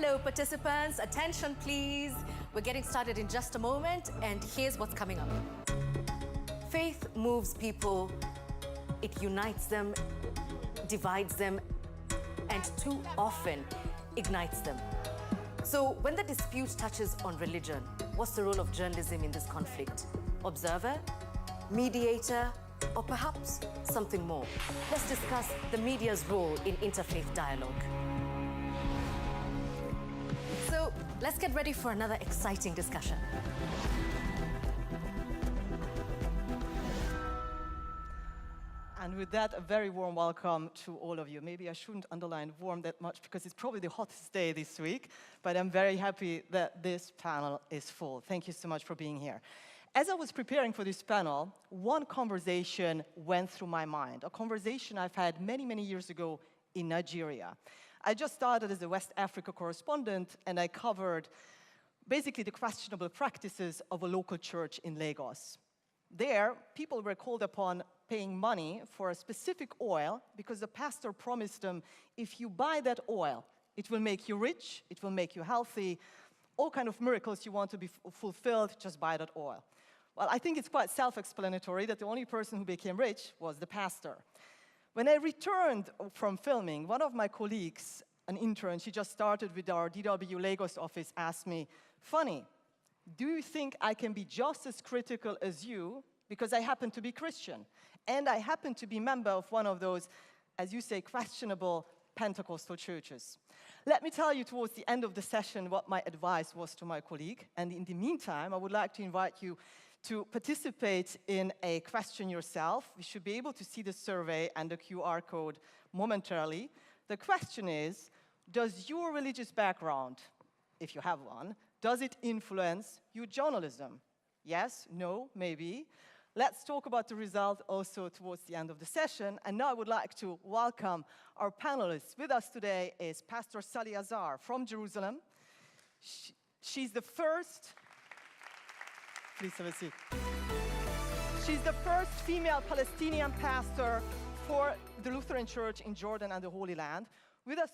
Hello, participants. Attention, please. We're getting started in just a moment, and here's what's coming up. Faith moves people. It unites them, divides them, and too often ignites them. So when the dispute touches on religion, what's the role of journalism in this conflict? Observer, mediator, or perhaps something more? Let's discuss the media's role in interfaith dialogue. So let's get ready for another exciting discussion. And with that, a very warm welcome to all of you. Maybe I shouldn't underline warm that much because it's probably the hottest day this week, but I'm very happy that this panel is full. Thank you so much for being here. As I was preparing for this panel, one conversation went through my mind, a conversation I've had many, many years ago in Nigeria. I just started as a West Africa correspondent, and I covered basically the questionable practices of a local church in Lagos. There, people were called upon paying money for a specific oil because the pastor promised them, if you buy that oil, it will make you rich, it will make you healthy, all kind of miracles you want to be fulfilled, just buy that oil. Well, I think it's quite self-explanatory that the only person who became rich was the pastor. When I returned from filming, one of my colleagues, an intern, she just started with our DW Lagos office, asked me, "Funny, do you think I can be just as critical as you because I happen to be Christian? And I happen to be member of one of those, as you say, questionable Pentecostal churches." Let me tell you towards the end of the session what my advice was to my colleague. And in the meantime, I would like to invite you to participate in a question yourself. You should be able to see the survey and the QR code momentarily. The question is, does your religious background, if you have one, does it influence your journalism? Yes, no, maybe. Let's talk about the result also towards the end of the session. And now I would like to welcome our panelists. With us today is Pastor Sally Azar from Jerusalem. She's the first, please have a seat. She's the first female Palestinian pastor for the Lutheran Church in Jordan and the Holy Land. With us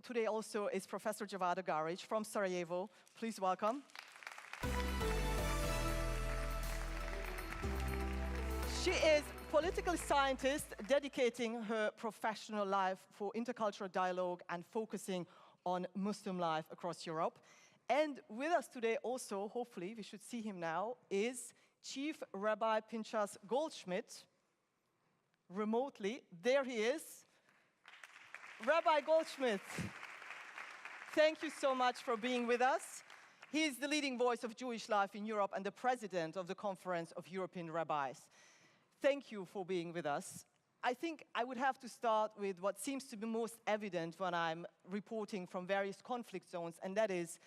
today also is Professor Dževada Garić from Sarajevo. Please welcome. She is a political scientist dedicating her professional life for intercultural dialogue and focusing on Muslim life across Europe. And with us today also, hopefully, we should see him now, is Chief Rabbi Pinchas Goldschmidt, remotely. There he is. Rabbi Goldschmidt, thank you so much for being with us. He is the leading voice of Jewish life in Europe and the president of the Conference of European Rabbis. Thank you for being with us. I think I would have to start with what seems to be most evident when I'm reporting from various conflict zones, and that is,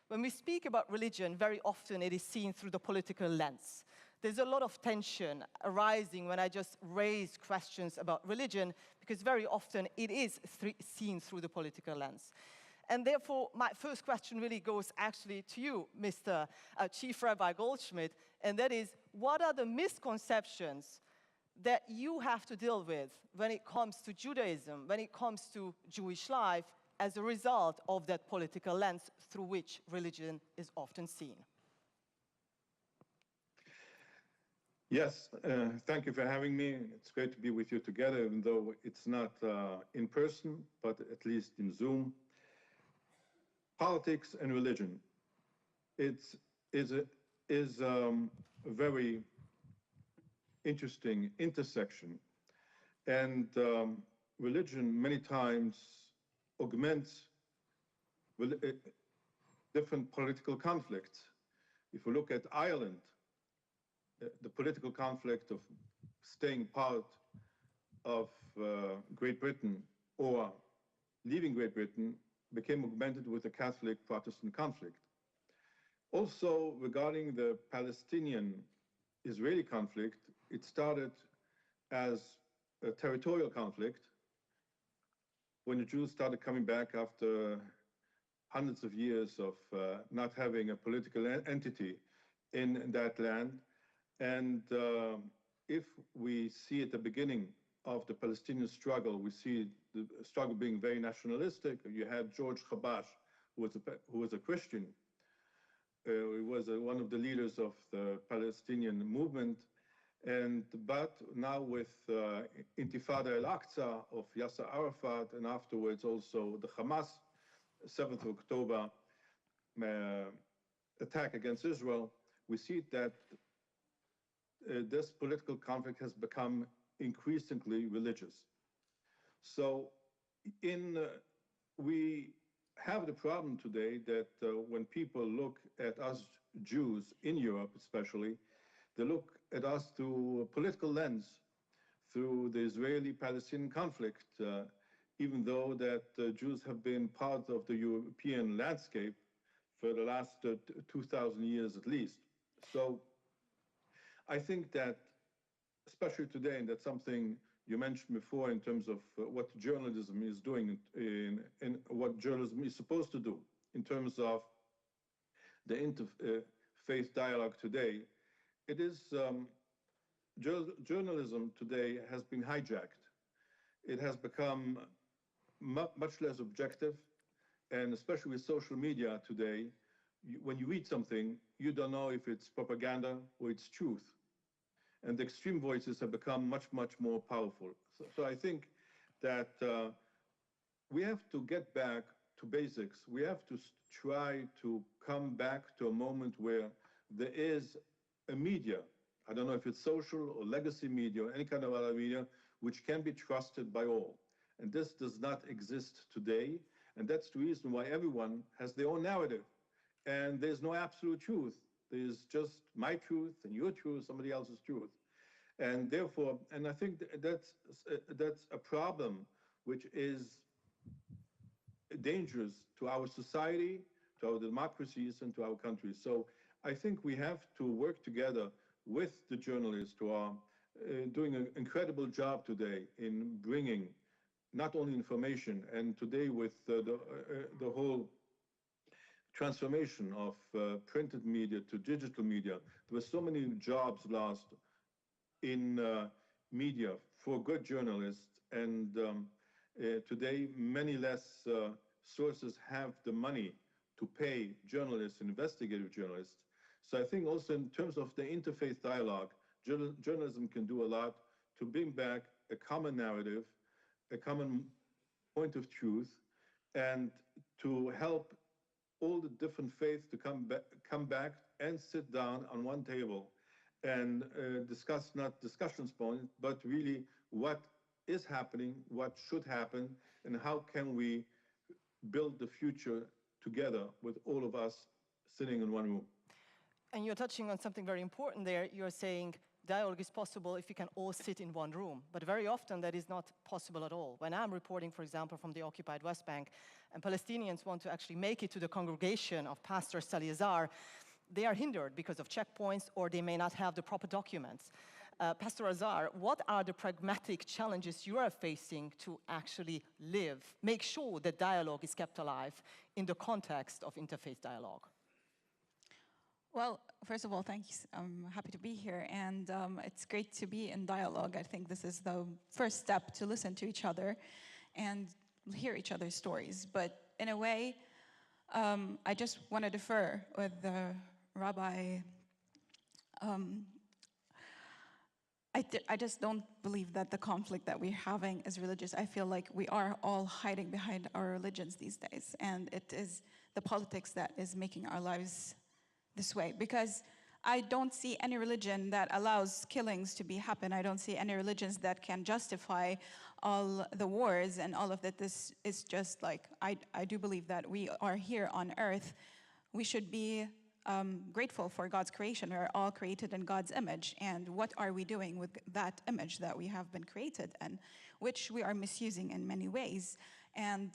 when we speak about religion, very often it is seen through the political lens. There's a lot of tension arising when I just raise questions about religion, because very often it is seen through the political lens. And therefore, my first question really goes actually to you, Mr. Chief Rabbi Goldschmidt, and that is, what are the misconceptions that you have to deal with when it comes to Judaism, when it comes to Jewish life, as a result of that political lens through which religion is often seen? Yes, thank you for having me. It's great to be with you together, even though it's not in person, but at least in Zoom. Politics and religion. It is a very interesting intersection, and religion many times augments different political conflicts. If we look at Ireland, the political conflict of staying part of Great Britain or leaving Great Britain became augmented with the Catholic-Protestant conflict. Also, regarding the Palestinian-Israeli conflict, it started as a territorial conflict when the Jews started coming back after hundreds of years of not having a political entity in that land. And if we see at the beginning of the Palestinian struggle, we see the struggle being very nationalistic. You had George Habash, who was a Christian. He was one of the leaders of the Palestinian movement. But now with Intifada al-Aqsa of Yasser Arafat, and afterwards also the Hamas 7th of October attack against Israel, we see that this political conflict has become increasingly religious. So we have the problem today that when people look at us Jews in Europe especially, they look at us through a political lens, through the Israeli-Palestinian conflict, even though that Jews have been part of the European landscape for the last 2,000 years at least. So I think that, especially today, and that's something you mentioned before in terms of what journalism is doing and what journalism is supposed to do in terms of the interfaith dialogue today, it is journalism today has been hijacked. It has become much less objective, and especially with social media today, when you read something, you don't know if it's propaganda or it's truth. And the extreme voices have become much, much more powerful. So I think that we have to get back to basics. We have to try to come back to a moment where there is a media, I don't know if it's social or legacy media or any kind of other media, which can be trusted by all. And this does not exist today. And that's the reason why everyone has their own narrative. And there's no absolute truth. There's just my truth and your truth, somebody else's truth. And therefore, and I think that's a problem which is dangerous to our society, to our democracies, and to our countries. So I think we have to work together with the journalists who are doing an incredible job today in bringing not only information, and today with the whole transformation of printed media to digital media, there were so many jobs lost in media for good journalists, and today many less sources have the money to pay journalists, investigative journalists. So I think also in terms of the interfaith dialogue, journalism can do a lot to bring back a common narrative, a common point of truth, and to help all the different faiths to come back and sit down on one table and discuss not discussions points, but really what is happening, what should happen, and how can we build the future together with all of us sitting in one room. And you're touching on something very important there. You're saying dialogue is possible if we can all sit in one room. But very often that is not possible at all. When I'm reporting, for example, from the occupied West Bank, and Palestinians want to actually make it to the congregation of Pastor Sali Azar, they are hindered because of checkpoints, or they may not have the proper documents. Pastor Azar, what are the pragmatic challenges you are facing to actually make sure that dialogue is kept alive in the context of interfaith dialogue? Well, first of all, thanks. I'm happy to be here, and it's great to be in dialogue. I think this is the first step to listen to each other and hear each other's stories. But in a way, I just want to defer with the Rabbi. I just don't believe that the conflict that we're having is religious. I feel like we are all hiding behind our religions these days, and it is the politics that is making our lives this way, because I don't see any religion that allows killings to happen. I don't see any religions that can justify all the wars and all of that. This is just like, I do believe that we are here on earth. We should be grateful for God's creation. We're all created in God's image. And what are we doing with that image that we have been created in, which we are misusing in many ways? And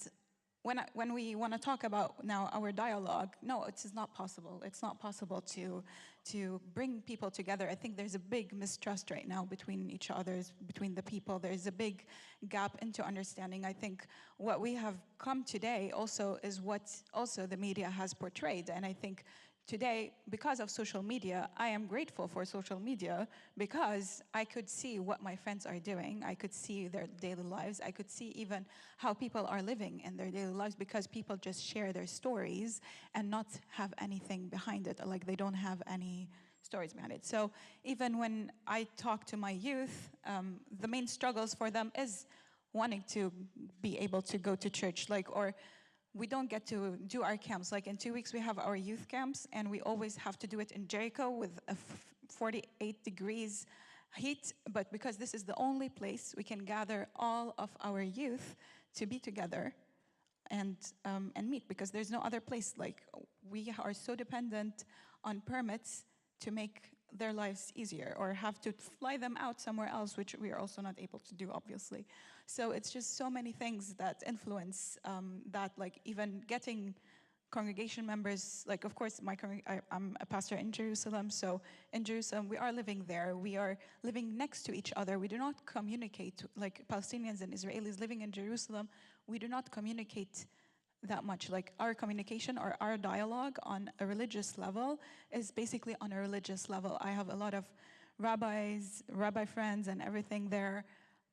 when we want to talk about now our dialogue, no, it is not possible. It's not possible to bring people together. I think there's a big mistrust right now between each other, between the people. There's a big gap into understanding. I think what we have come today also is what also the media has portrayed. And I think today, because of social media, I am grateful for social media because I could see what my friends are doing. I could see their daily lives. I could see even how people are living in their daily lives because people just share their stories and not have anything behind it, like they don't have any stories behind it. So even when I talk to my youth, the main struggles for them is wanting to be able to go to church, or we don't get to do our camps. Like in 2 weeks, we have our youth camps, and we always have to do it in Jericho with a 48 degrees heat. But because this is the only place we can gather all of our youth to be together and meet, because there's no other place. Like, we are so dependent on permits to make their lives easier, or have to fly them out somewhere else, which we are also not able to do, obviously. So it's just so many things that influence that, like even getting congregation members, like of course I'm a pastor in Jerusalem, so in Jerusalem we are living there, we are living next to each other, we do not communicate, like Palestinians and Israelis living in Jerusalem, we do not communicate that much. Like our communication or our dialogue on a religious level is basically on a religious level. I have a lot of rabbi friends and everything there,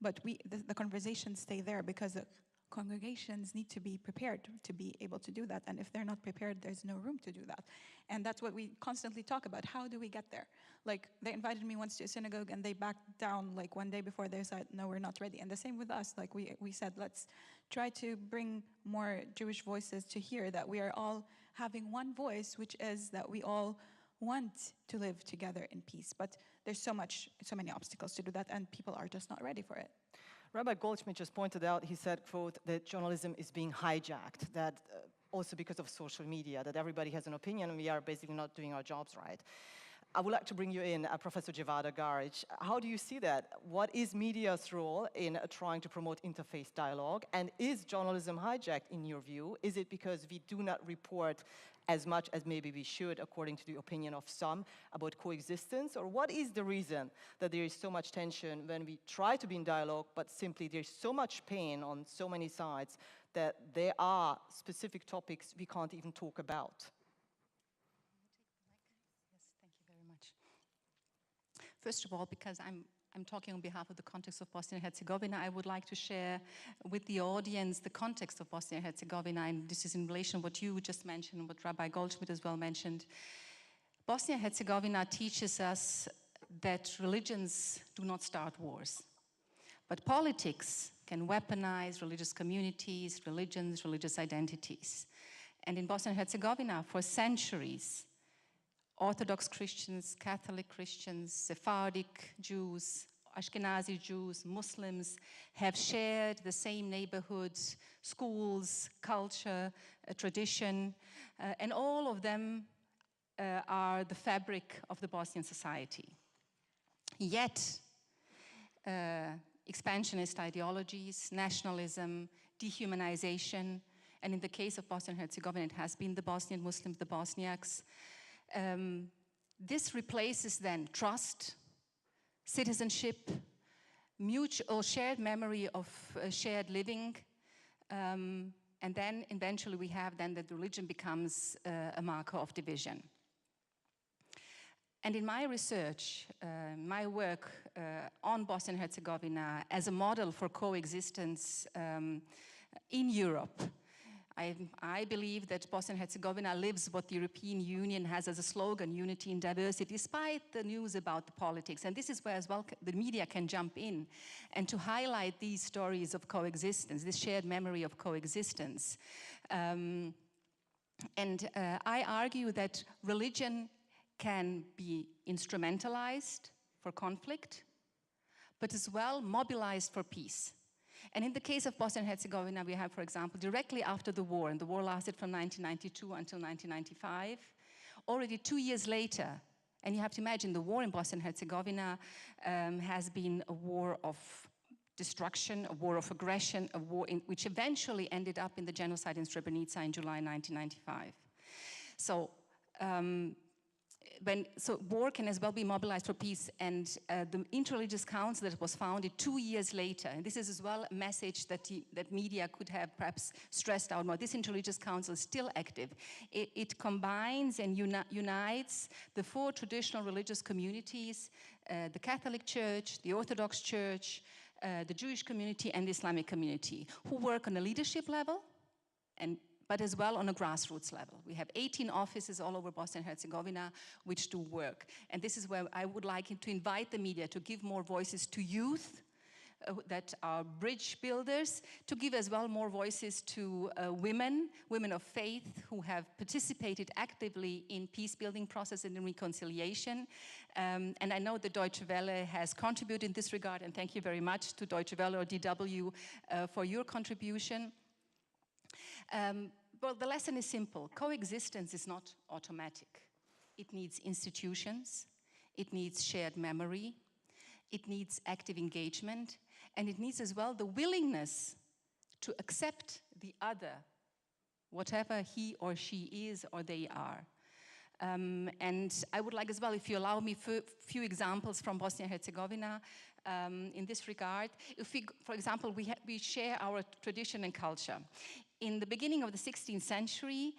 but the conversations stay there because the congregations need to be prepared to be able to do that. And if they're not prepared, there's no room to do that. And that's what we constantly talk about. How do we get there? Like, they invited me once to a synagogue and they backed down like one day before. They said, no, we're not ready. And the same with us. Like, we said, let's try to bring more Jewish voices to hear that we are all having one voice, which is that we all want to live together in peace. But there's so many obstacles to do that, and people are just not ready for it. Rabbi Goldschmidt just pointed out, he said, quote, that journalism is being hijacked, that also because of social media, that everybody has an opinion and we are basically not doing our jobs right. I would like to bring you in, Professor Dževada, Garić. How do you see that? What is media's role in trying to promote interfaith dialogue? And is journalism hijacked in your view? Is it because we do not report as much as maybe we should, according to the opinion of some, about coexistence? Or what is the reason that there is so much tension when we try to be in dialogue, but simply there's so much pain on so many sides that there are specific topics we can't even talk about? First of all, because I'm talking on behalf of the context of Bosnia and Herzegovina, I would like to share with the audience the context of Bosnia and Herzegovina, and this is in relation to what you just mentioned, what Rabbi Goldschmidt as well mentioned. Bosnia and Herzegovina teaches us that religions do not start wars, but politics can weaponize religious communities, religions, religious identities. And in Bosnia and Herzegovina, for centuries, Orthodox Christians, Catholic Christians, Sephardic Jews, Ashkenazi Jews, Muslims have shared the same neighborhoods, schools, culture, tradition, and all of them are the fabric of the Bosnian society. Yet, expansionist ideologies, nationalism, dehumanization, and in the case of Bosnia and Herzegovina, it has been the Bosnian Muslims, the Bosniaks. This replaces then trust, citizenship, mutual shared memory of shared living, and then eventually we have then that religion becomes a marker of division. And in my research, my work on Bosnia and Herzegovina as a model for coexistence in Europe, I believe that Bosnia and Herzegovina lives what the European Union has as a slogan, unity in diversity, despite the news about the politics. And this is where as well the media can jump in and to highlight these stories of coexistence, this shared memory of coexistence. I argue that religion can be instrumentalized for conflict, but as well mobilized for peace. And in the case of Bosnia and Herzegovina, we have, for example, directly after the war, and the war lasted from 1992 until 1995, already 2 years later, and you have to imagine the war in Bosnia and Herzegovina has been a war of destruction, a war of aggression, a war which eventually ended up in the genocide in Srebrenica in July 1995. So so war can as well be mobilized for peace, and the Interreligious Council that was founded 2 years later, and this is as well a message that that media could have perhaps stressed out more. This Interreligious Council is still active. It combines and unites the 4 traditional religious communities, the Catholic Church, the Orthodox Church, the Jewish community, and the Islamic community, who work on a leadership level, but as well on a grassroots level. We have 18 offices all over Bosnia and Herzegovina which do work. And this is where I would like to invite the media to give more voices to youth that are bridge builders, to give as well more voices to women of faith who have participated actively in peace-building process and in reconciliation. And I know that Deutsche Welle has contributed in this regard, and thank you very much to Deutsche Welle or DW for your contribution. Well, the lesson is simple. Coexistence is not automatic. It needs institutions, it needs shared memory, it needs active engagement, and it needs as well the willingness to accept the other, whatever he or she is or they are. And I would like as well, if you allow me, a few examples from Bosnia and Herzegovina in this regard. If we, for example, we share our tradition and culture. In the beginning of the 16th century,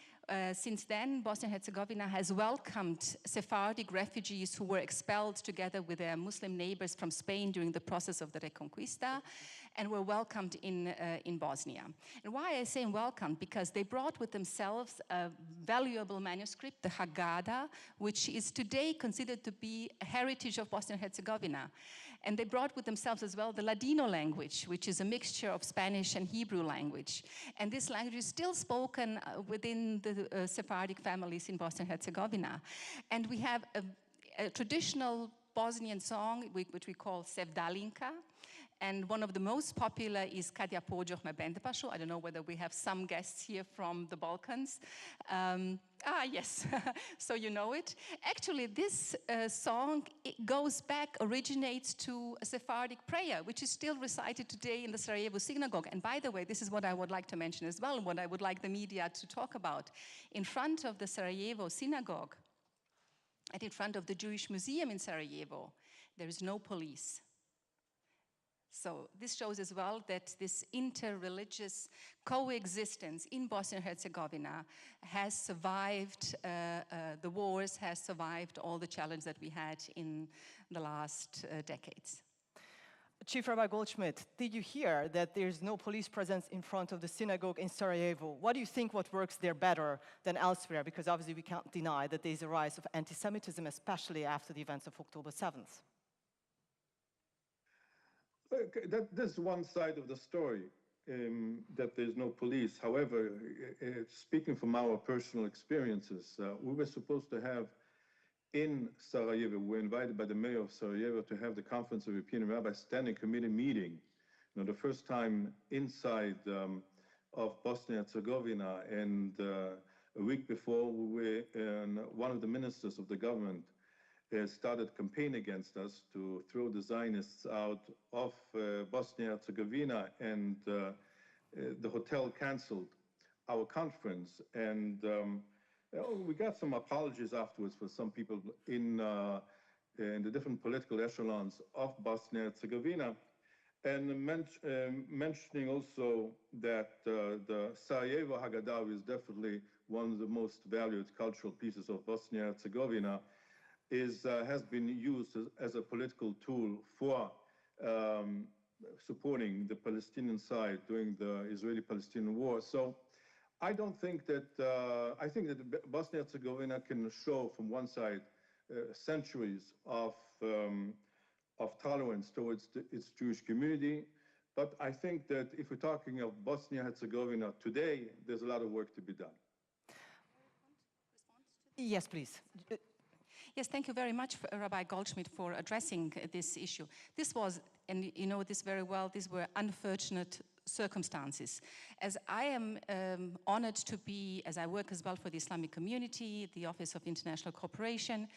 since then, Bosnia and Herzegovina has welcomed Sephardic refugees who were expelled together with their Muslim neighbors from Spain during the process of the Reconquista, and were welcomed in Bosnia. And why I say welcomed? Because they brought with themselves a valuable manuscript, the Haggadah, which is today considered to be a heritage of Bosnia and Herzegovina. And they brought with themselves as well the Ladino language, which is a mixture of Spanish and Hebrew language. And this language is still spoken within the Sephardic families in Bosnia and Herzegovina. And we have a traditional Bosnian song, which we call Sevdalinka. And one of the most popular is Kad ja pođoh me Bendepašu. I don't know whether we have some guests here from the Balkans. Yes, so you know it. Actually, this song, it goes back, originates to a Sephardic prayer, which is still recited today in the Sarajevo synagogue. And by the way, this is what I would like to mention as well, and what I would like the media to talk about. In front of the Sarajevo synagogue, and in front of the Jewish Museum in Sarajevo, there is no police. So this shows as well that this interreligious coexistence in Bosnia and Herzegovina has survived the wars, has survived all the challenges that we had in the last decades. Chief Rabbi Goldschmidt, did you hear that there's no police presence in front of the synagogue in Sarajevo? What do you think what works there better than elsewhere? Because obviously we can't deny that there's a rise of anti-Semitism, especially after the events of October 7th. That's one side of the story, that there's no police. However, speaking from our personal experiences, we were supposed to have in Sarajevo, we were invited by the mayor of Sarajevo to have the Conference of European Rabbis Standing Committee meeting. You know, the first time inside of Bosnia and Herzegovina, and a week before, one of the ministers of the government started campaign against us to throw the Zionists out of Bosnia and Herzegovina, and the hotel canceled our conference. And we got some apologies afterwards for some people in the different political echelons of Bosnia and Herzegovina, and mentioning also that the Sarajevo Haggadah is definitely one of the most valued cultural pieces of Bosnia and Herzegovina, has been used as a political tool for supporting the Palestinian side during the Israeli-Palestinian war. So I don't think that, I think that Bosnia and Herzegovina can show from one side centuries of tolerance towards its Jewish community. But I think that if we're talking of Bosnia and Herzegovina today, there's a lot of work to be done. Yes, please. Yes, thank you very much, Rabbi Goldschmidt, for addressing this issue. This was, and you know this very well, these were unfortunate circumstances. As I am honored to be, as I work as well for the Islamic community, the Office of International Cooperation,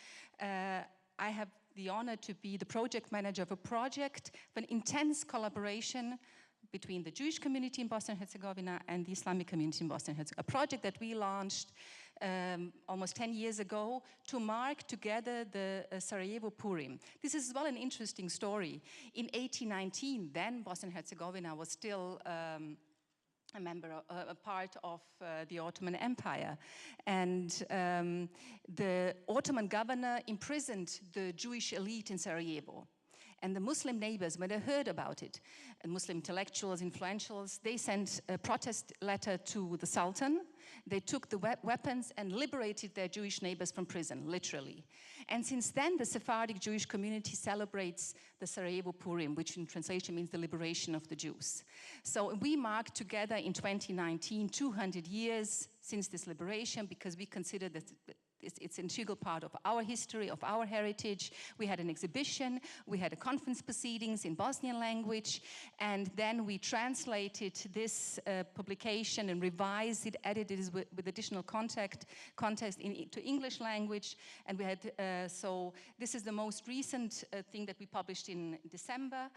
I have the honor to be the project manager of a project, of an intense collaboration between the Jewish community in Bosnia and Herzegovina and the Islamic community in Bosnia and Herzegovina. A project that we launched almost 10 years ago to mark together the Sarajevo Purim. This is as well an interesting story. In 1819, then Bosnia and Herzegovina was still a part of the Ottoman Empire. And the Ottoman governor imprisoned the Jewish elite in Sarajevo. And the Muslim neighbors, when they heard about it, and Muslim intellectuals, influentials, they sent a protest letter to the Sultan. They took the weapons and liberated their Jewish neighbors from prison, literally. And since then, the Sephardic Jewish community celebrates the Sarajevo Purim, which in translation means the liberation of the Jews. So we marked together in 2019 200 years since this liberation, because we consider that it's an integral part of our history, of our heritage. We had an exhibition, we had a conference proceedings in Bosnian language, and then we translated this publication and revised it, edited it with additional context into English language. And we had, so this is the most recent thing that we published in December.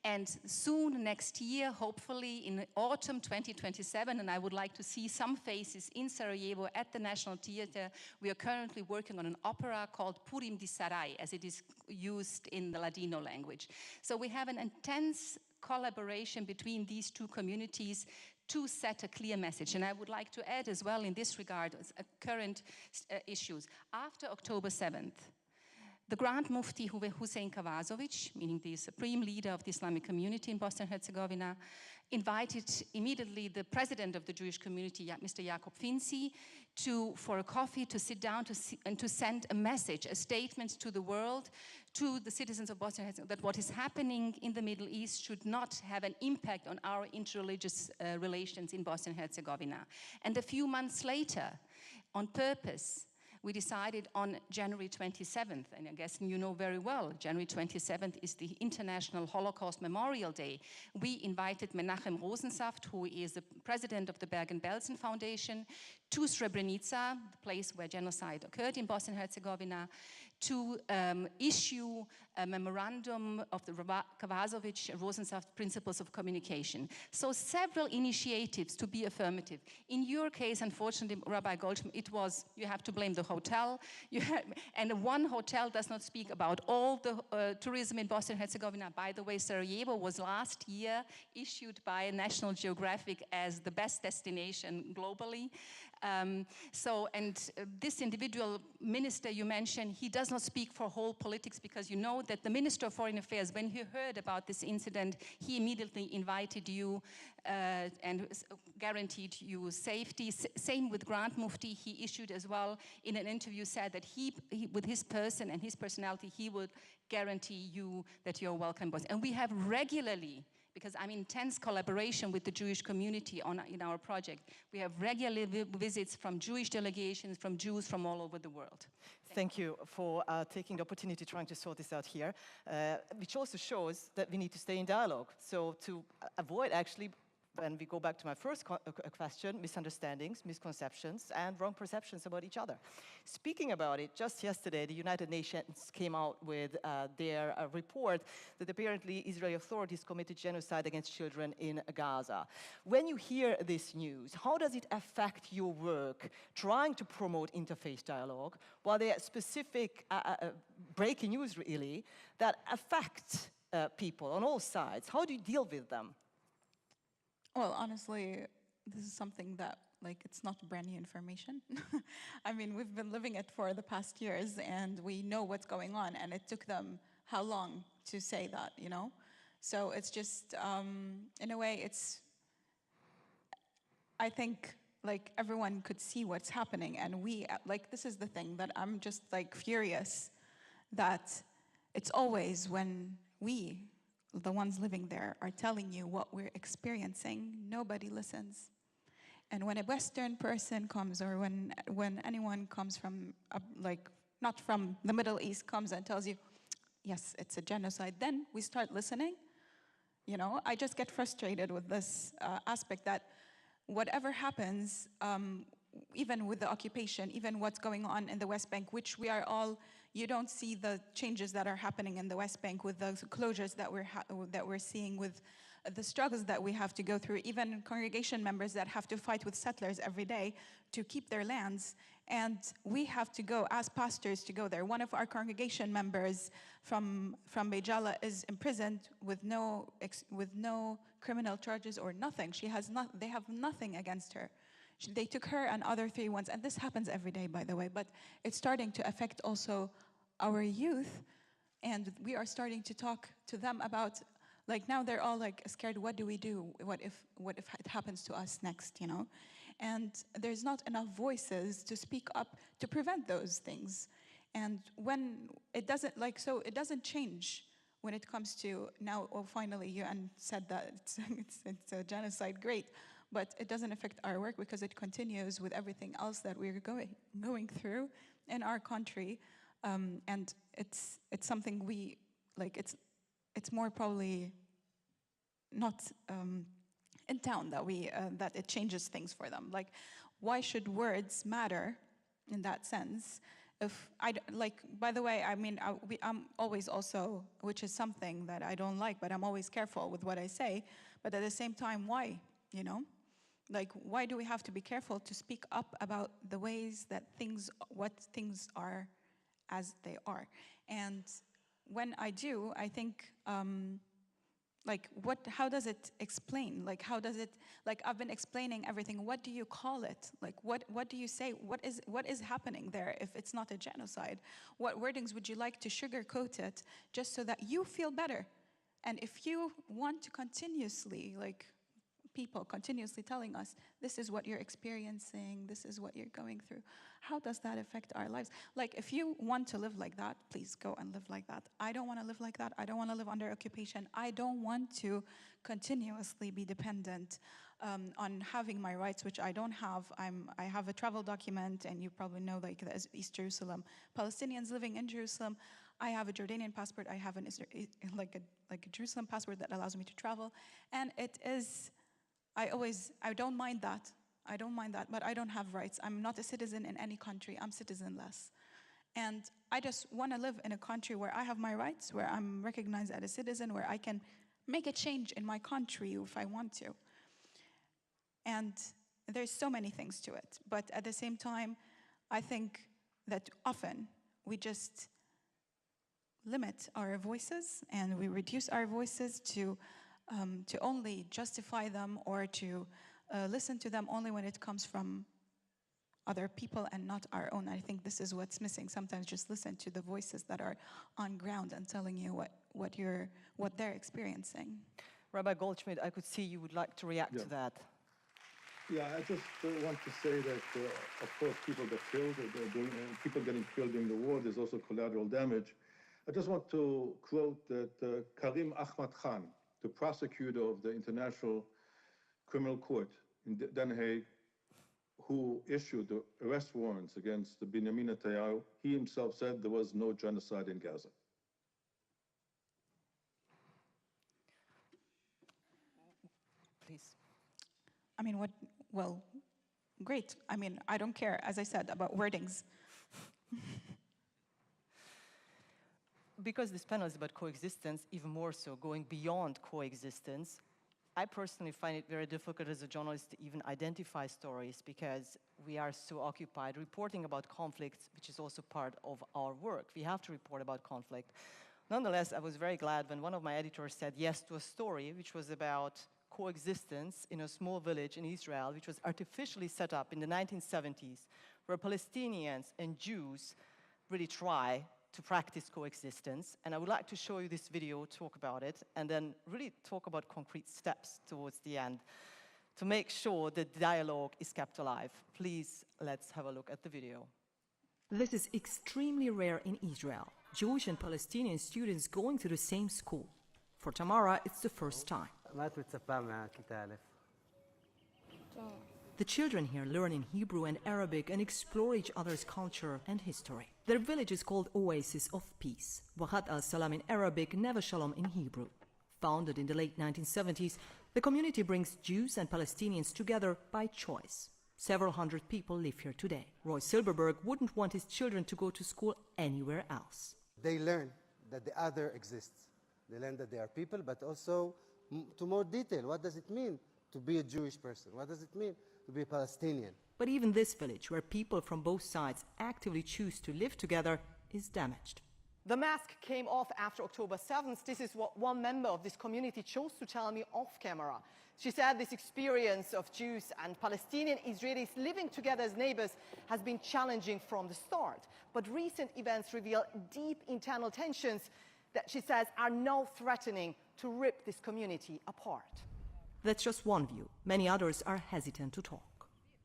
And soon, next year, hopefully in autumn 2027, and I would like to see some faces in Sarajevo at the National Theatre. We are currently working on an opera called Purim di Sarai, as it is used in the Ladino language. So we have an intense collaboration between these two communities to set a clear message. And I would like to add as well in this regard current issues. After October 7th, the Grand Mufti Hussein Kavazovic, meaning the supreme leader of the Islamic community in Bosnia and Herzegovina, invited immediately the president of the Jewish community, Mr. Jakob Finci, for a coffee, to sit down and to send a message, a statement to the world, to the citizens of Bosnia and Herzegovina, that what is happening in the Middle East should not have an impact on our interreligious relations in Bosnia and Herzegovina. And a few months later, on purpose, we decided on January 27th, and I guess you know very well, January 27th is the International Holocaust Memorial Day. We invited Menachem Rosensaft, who is the president of the Bergen-Belsen Foundation, to Srebrenica, the place where genocide occurred in Bosnia and Herzegovina, to issue a memorandum of the Kavazovic-Rosensaft Principles of Communication. So several initiatives to be affirmative. In your case, unfortunately, Rabbi Goldschmidt, it was, you have to blame the hotel. And one hotel does not speak about all the tourism in Bosnia and Herzegovina. By the way, Sarajevo was last year issued by National Geographic as the best destination globally. This individual minister you mentioned, he does not speak for whole politics, because you know that the Minister of Foreign Affairs, when he heard about this incident, he immediately invited you and guaranteed you safety. Same with Grand Mufti, he issued as well in an interview, said that he with his person and his personality, he would guarantee you that you're welcome. And we have regularly, because I'm in intense collaboration with the Jewish community in our project. We have regular visits from Jewish delegations, from Jews from all over the world. Thank you for taking the opportunity trying to sort this out here, which also shows that we need to stay in dialogue. So to avoid actually, when we go back to my first question, misunderstandings, misconceptions, and wrong perceptions about each other. Speaking about it, just yesterday, the United Nations came out with their report that apparently Israeli authorities committed genocide against children in Gaza. When you hear this news, how does it affect your work trying to promote interfaith dialogue, while there are specific breaking news, really, that affect people on all sides? How do you deal with them? Well, honestly, this is something that, it's not brand new information. I mean, we've been living it for the past years, and we know what's going on, and it took them how long to say that, you know? So it's just, in a way, I think, everyone could see what's happening, and this is the thing that I'm just, furious that it's always when we, the ones living there, are telling you what we're experiencing, nobody listens. And when a Western person comes, or when anyone comes from, not from the Middle East, comes and tells you, yes, it's a genocide, then we start listening. You know, I just get frustrated with this aspect that whatever happens, even with the occupation, even what's going on in the West Bank, which we are all, you don't see the changes that are happening in the West Bank with the closures that we're seeing with the struggles that we have to go through, even congregation members that have to fight with settlers every day to keep their lands. And we have to go, as pastors, to go there. One of our congregation members from Bejala is imprisoned with no criminal charges or nothing. They have nothing against her. They took her and other 3 ones, and this happens every day, by the way, but it's starting to affect also our youth, and we are starting to talk to them about, like, now they're all like scared, what do we do? What if it happens to us next, you know? And there's not enough voices to speak up to prevent those things. And when it doesn't, like, so it doesn't change when it comes to now, oh, finally UN said that it's a genocide, great. But it doesn't affect our work because it continues with everything else that we're going through in our country, and it's something we like. It's more probably not in town that it changes things for them. Like, why should words matter in that sense? If like, by the way, I mean, I'm always also, which is something that I don't like, but I'm always careful with what I say. But at the same time, why? You know. Like, why do we have to be careful to speak up about the ways that what things are as they are? And when I do, I think, like, how does it explain? Like, how does it, like, I've been explaining everything. What do you call it? Like, what do you say? What is happening there if it's not a genocide? What wordings would you like to sugarcoat it just so that you feel better? And if you want to continuously, like, people continuously telling us, this is what you're experiencing, this is what you're going through, how does that affect our lives? Like, if you want to live like that, please go and live like that. I don't want to live like that. I don't want to live under occupation. I don't want to continuously be dependent on having my rights, which I don't have. I have a travel document, and you probably know, like, the East Jerusalem Palestinians living in Jerusalem. I have a Jordanian passport. I have like a Jerusalem passport that allows me to travel, and it is. I don't mind that. I don't mind that, but I don't have rights. I'm not a citizen in any country. I'm citizenless. And I just want to live in a country where I have my rights, where I'm recognized as a citizen, where I can make a change in my country if I want to. And there's so many things to it. But at the same time, I think that often we just limit our voices and we reduce our voices to only justify them or to listen to them only when it comes from other people and not our own. I think this is what's missing. Sometimes just listen to the voices that are on ground and telling you what they're experiencing. Rabbi Goldschmidt, I could see you would like to react to that. Yeah, I just want to say that, of course, people get killed, people getting killed during the war, there's also collateral damage. I just want to quote that Karim Ahmad Khan, the prosecutor of the International Criminal Court in Den Haag, who issued the arrest warrants against Benjamin Netanyahu, he himself said there was no genocide in Gaza. Please. I mean, well, great. I mean, I don't care, as I said, about wordings. Because this panel is about coexistence, even more so, going beyond coexistence, I personally find it very difficult as a journalist to even identify stories because we are so occupied reporting about conflicts, which is also part of our work. We have to report about conflict. Nonetheless, I was very glad when one of my editors said yes to a story which was about coexistence in a small village in Israel, which was artificially set up in the 1970s, where Palestinians and Jews really try to practice coexistence. And I would like to show you this video, talk about it, and then really talk about concrete steps towards the end to make sure that the dialogue is kept alive. Please, let's have a look at the video. This is extremely rare in Israel. Jewish and Palestinian students going to the same school. For Tamara, it's the first time. The children here learn in Hebrew and Arabic and explore each other's culture and history. Their village is called Oasis of Peace, Wahat al-Salam in Arabic, Never Shalom in Hebrew. Founded in the late 1970s, the community brings Jews and Palestinians together by choice. Several hundred people live here today. Roy Silberberg wouldn't want his children to go to school anywhere else. They learn that the other exists. They learn that they are people, but also to more detail. What does it mean to be a Jewish person? What does it mean to be a Palestinian? But even this village, where people from both sides actively choose to live together, is damaged. The mask came off after October 7th. This is what one member of this community chose to tell me off camera. She said this experience of Jews and Palestinian Israelis living together as neighbors has been challenging from the start. But recent events reveal deep internal tensions that she says are now threatening to rip this community apart. That's just one view. Many others are hesitant to talk.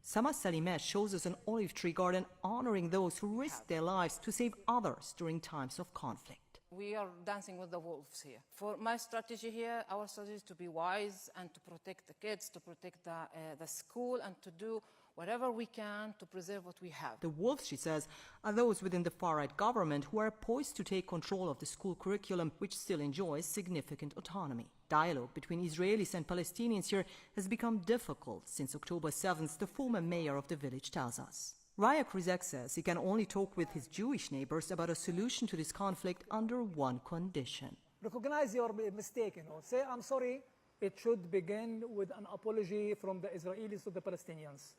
Sama Salimeh shows us an olive tree garden honoring those who risked their lives to save others during times of conflict. We are dancing with the wolves here. For my strategy here, our strategy is to be wise and to protect the kids, to protect the school, and to do whatever we can to preserve what we have. The wolves, she says, are those within the far-right government who are poised to take control of the school curriculum, which still enjoys significant autonomy. Dialogue between Israelis and Palestinians here has become difficult since October 7th, the former mayor of the village tells us. Raya Krizek says he can only talk with his Jewish neighbors about a solution to this conflict under one condition. Recognize your mistake, Say, I'm sorry. It should begin with an apology from the Israelis to the Palestinians.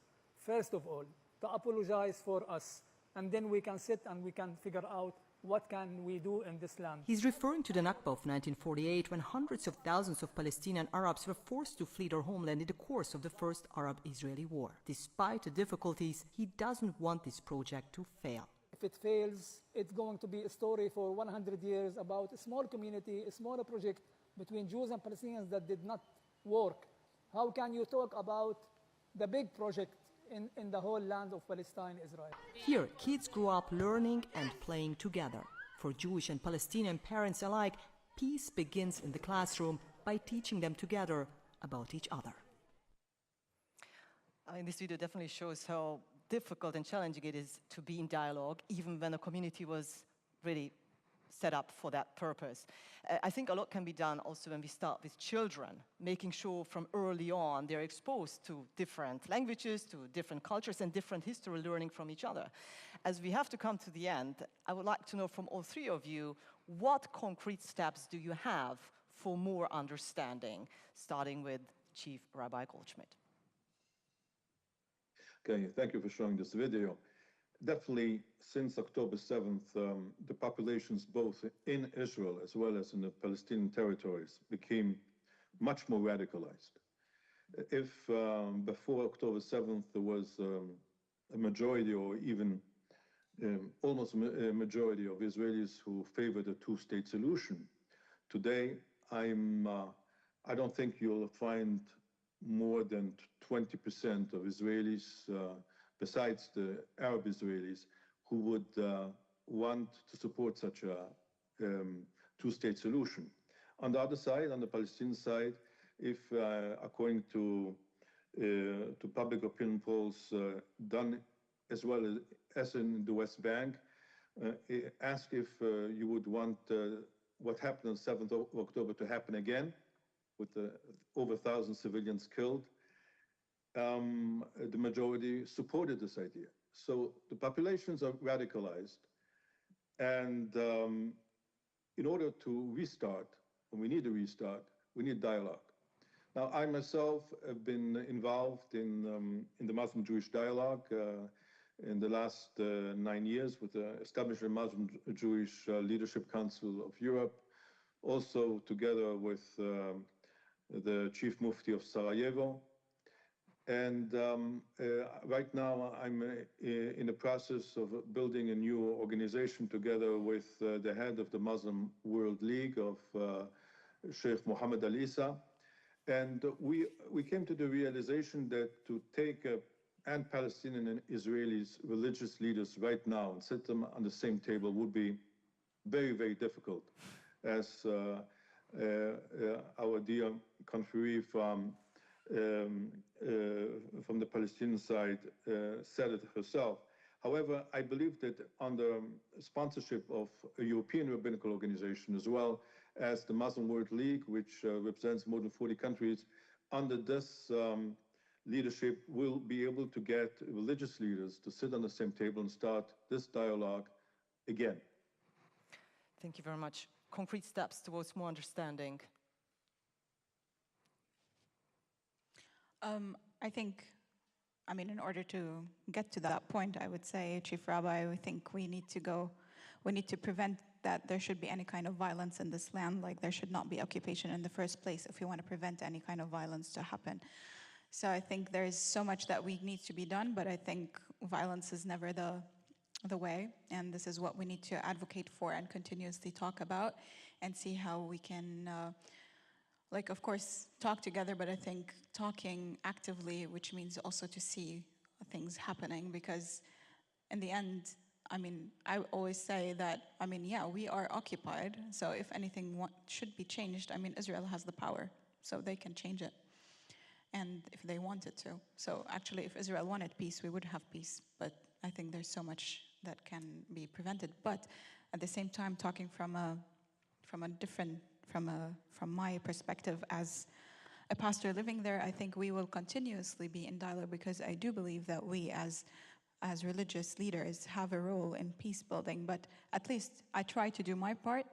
First of all, to apologize for us. And then we can sit and we can figure out what can we do in this land. He's referring to the Nakba of 1948, when hundreds of thousands of Palestinian Arabs were forced to flee their homeland in the course of the First Arab-Israeli War. Despite the difficulties, he doesn't want this project to fail. If it fails, it's going to be a story for 100 years about a small community, a smaller project between Jews and Palestinians that did not work. How can you talk about the big project in the whole land of Palestine, Israel? Here, kids grew up learning and playing together. For Jewish and Palestinian parents alike, peace begins in the classroom by teaching them together about each other. I mean, this video definitely shows how difficult and challenging it is to be in dialogue, even when a community was really set up for that purpose. I think a lot can be done also when we start with children, making sure from early on they're exposed to different languages, to different cultures, and different history, learning from each other. As we have to come to the end, I would like to know from all three of you, what concrete steps do you have for more understanding, starting with Chief Rabbi Goldschmidt? Okay, thank you for showing this video. Definitely, since October 7th, the populations both in Israel as well as in the Palestinian territories became much more radicalized. If before October 7th there was a majority or even almost a majority of Israelis who favored a two-state solution, today I don't think you'll find more than 20% of Israelis besides the Arab Israelis, who would want to support such a two-state solution. On the other side, on the Palestinian side, if according to public opinion polls done as well as in the West Bank, ask if you would want what happened on 7th of October to happen again, with over 1,000 civilians killed, the majority supported this idea. So the populations are radicalized, and in order to restart, when we need to restart, we need dialogue. Now, I myself have been involved in the Muslim-Jewish dialogue in the last 9 years with the establishment of Muslim-Jewish Leadership Council of Europe, also together with the Chief Mufti of Sarajevo. And right now, I'm in the process of building a new organization together with the head of the Muslim World League of Sheikh Mohammed Al Isa. And we came to the realization that to take and Palestinian and Israelis religious leaders right now and sit them on the same table would be very, very difficult. As our dear conferee from the Palestinian side said it herself. However, I believe that under sponsorship of a European rabbinical organization, as well as the Muslim World League, which represents more than 40 countries, under this leadership, we'll be able to get religious leaders to sit on the same table and start this dialogue again. Thank you very much. Concrete steps towards more understanding. I think, I mean, in order to get to that point, I would say, Chief Rabbi, I think we need to prevent that there should be any kind of violence in this land, like there should not be occupation in the first place if we want to prevent any kind of violence to happen. So I think there is so much that we need to be done, but I think violence is never the way, and this is what we need to advocate for and continuously talk about and see how we can, of course, talk together, but I think talking actively, which means also to see things happening, because in the end, I mean, I always say that, I mean, yeah, we are occupied, so if anything should be changed, I mean, Israel has the power, so they can change it, and if they wanted to. So actually, if Israel wanted peace, we would have peace, but I think there's so much that can be prevented. But at the same time, talking from my perspective as a pastor living there, I think we will continuously be in dialogue, because I do believe that we as religious leaders have a role in peace building. But at least I try to do my part,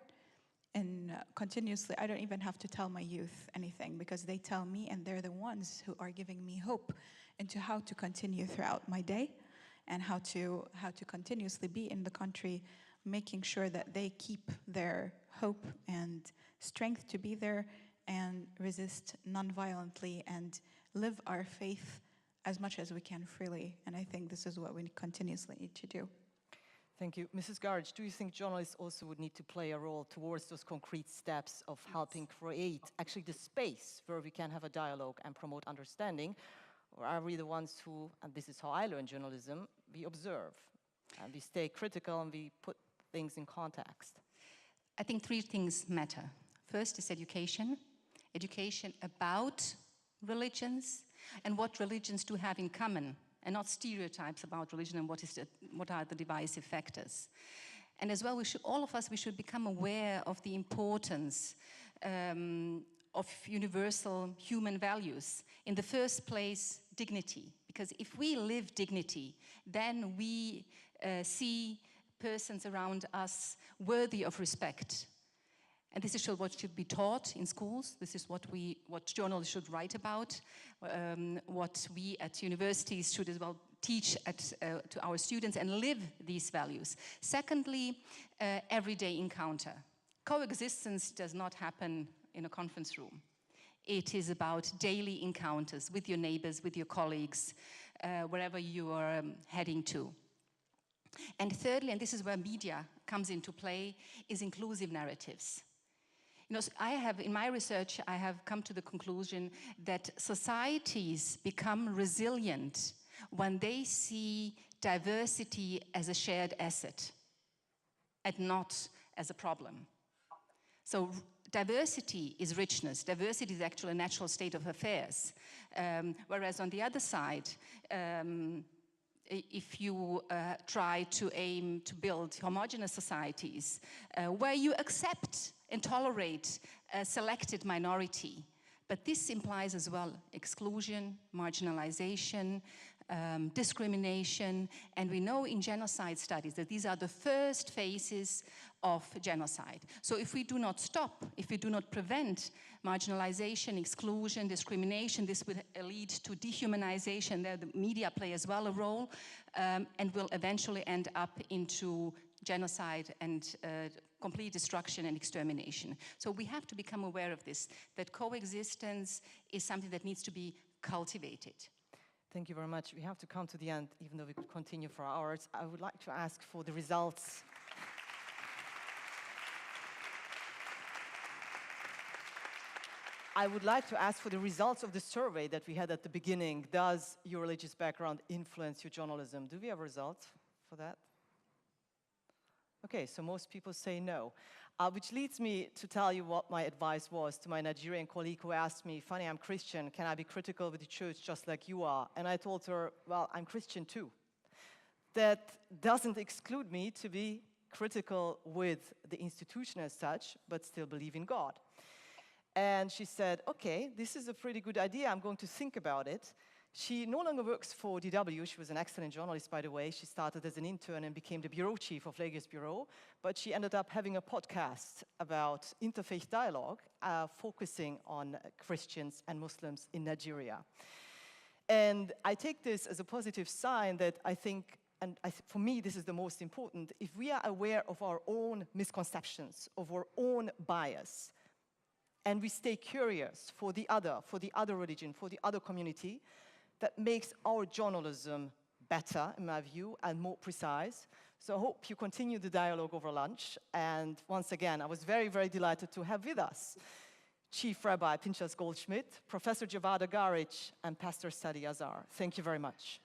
and continuously, I don't even have to tell my youth anything, because they tell me, and they're the ones who are giving me hope into how to continue throughout my day, and how to continuously be in the country, making sure that they keep their hope and strength to be there and resist non-violently and live our faith as much as we can freely. And I think this is what we continuously need to do. Thank you. Mrs. Garić, do you think journalists also would need to play a role towards those concrete steps of helping create actually the space where we can have a dialogue and promote understanding? Or are we the ones who, and this is how I learn journalism, we observe and we stay critical and we put things in context? I think three things matter. First is education about religions and what religions do have in common, and not stereotypes about religion and what are the divisive factors. And as well, all of us should become aware of the importance of universal human values. In the first place, dignity. Because if we live dignity, then we see persons around us worthy of respect. And this is what should be taught in schools. This is what journalists should write about, what we at universities should as well teach to our students and live these values. Secondly, everyday encounter. Coexistence does not happen in a conference room. It is about daily encounters with your neighbors, with your colleagues, wherever you are heading to. And thirdly, and this is where media comes into play, is inclusive narratives. You know, in my research, I have come to the conclusion that societies become resilient when they see diversity as a shared asset and not as a problem. So diversity is richness. Diversity is actually a natural state of affairs. Whereas on the other side, if you try to aim to build homogeneous societies where you accept and tolerate a selected minority, but this implies as well exclusion, marginalization, discrimination, and we know in genocide studies that these are the first phases of genocide. So if we do not stop, if we do not prevent marginalization, exclusion, discrimination, this will lead to dehumanization. There the media play as well a role, and will eventually end up into genocide and complete destruction and extermination. So we have to become aware of this, that coexistence is something that needs to be cultivated. Thank you very much. We have to come to the end, even though we could continue for hours. I would like to ask for the results. I would like to ask for the results of the survey that we had at the beginning. Does your religious background influence your journalism? Do we have results for that? Okay, so most people say no, which leads me to tell you what my advice was to my Nigerian colleague who asked me, Fanny, I'm Christian, can I be critical with the church just like you are? And I told her, well, I'm Christian too. That doesn't exclude me to be critical with the institution as such, but still believe in God. And she said, okay, this is a pretty good idea, I'm going to think about it. She no longer works for DW. She was an excellent journalist, by the way. She started as an intern and became the bureau chief of Lagos Bureau. But she ended up having a podcast about interfaith dialogue, focusing on Christians and Muslims in Nigeria. And I take this as a positive sign that I think, and for me this is the most important, if we are aware of our own misconceptions, of our own bias, and we stay curious for the other religion, for the other community, that makes our journalism better, in my view, and more precise. So I hope you continue the dialogue over lunch. And once again, I was very, very delighted to have with us Chief Rabbi Pinchas Goldschmidt, Professor Dževada Garić, and Pastor Sadi Azar. Thank you very much.